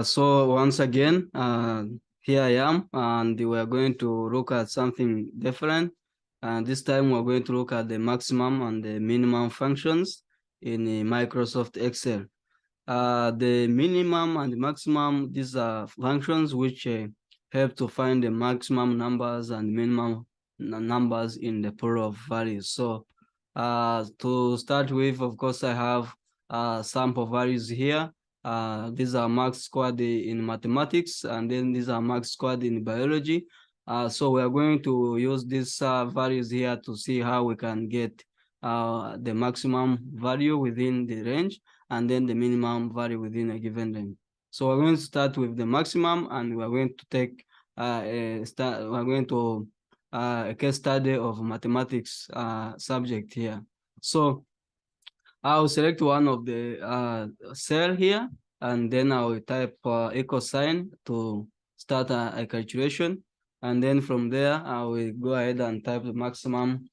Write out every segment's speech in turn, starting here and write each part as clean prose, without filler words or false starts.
So once again, here I am, and we are going to look at something different. And this time we're going to look at the maximum and the minimum functions in Microsoft Excel. The minimum and the maximum, these are functions which help to find the maximum numbers and minimum numbers in the pool of values. So to start with, of course, I have sample values here. These are marks scored in mathematics, and then these are marks scored in biology. So we are going to use these values here to see how we can get the maximum value within the range, and then the minimum value within a given range. So we're going to start with the maximum, and we're going to take a case study of mathematics subject here. So I'll select one of the cell here, and then I'll type equal sign to start a calculation. And then from there, I will go ahead and type the maximum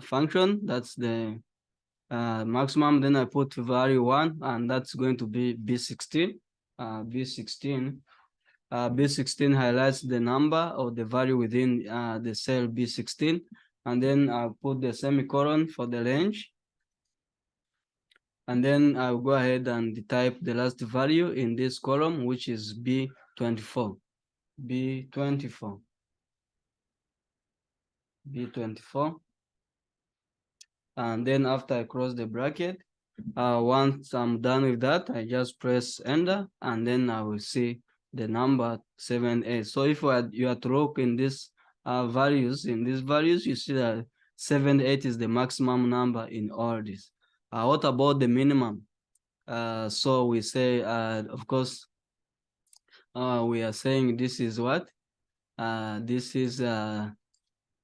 function. That's the maximum. Then I put value 1, and that's going to be B16. B16. B16 highlights the number or the value within the cell B16. And then I'll put the semicolon for the range. And then I'll go ahead and type the last value in this column, which is B24. B24. B24. And then after I close the bracket, once I'm done with that, I just press enter, and then I will see the number 78. So if you are to look in these values, you see that 78 is the maximum number in all this. What about the minimum? So we say, of course, we are saying this is what? This is the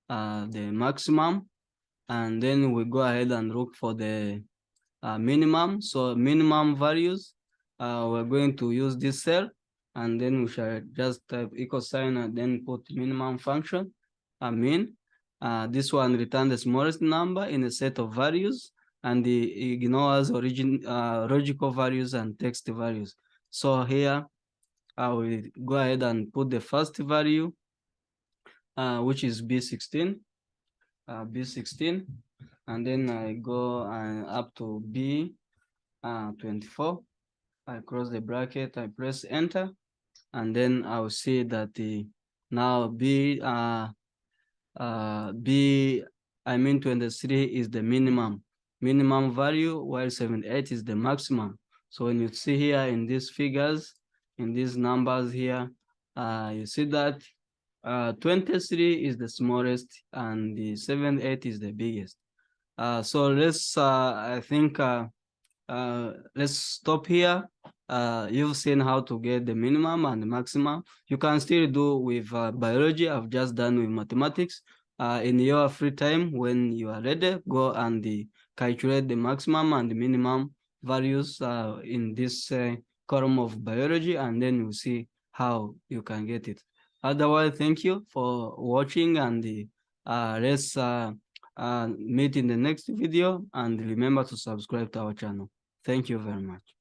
maximum, and then we go ahead and look for the minimum. So minimum values, we're going to use this cell, and then we shall just type equal sign and then put minimum function, min. This one returns the smallest number in a set of values, and the ignores logical values and text values. So here I will go ahead and put the first value, which is B16, B16, and then I go up to B24. I close the bracket, I press enter, and then I'll see that now B23 is the minimum value, while 78 is the maximum. So when you see here in these figures, in these numbers here, you see that 23 is the smallest and the 78 is the biggest. So let's, I think, let's stop here. You've seen how to get the minimum and the maximum. You can still do with biology. I've just done with mathematics. In your free time, when you are ready, go and calculate the maximum and the minimum values in this column of biology, and then you'll see how you can get it. Otherwise, thank you for watching, and let's meet in the next video, and remember to subscribe to our channel. Thank you very much.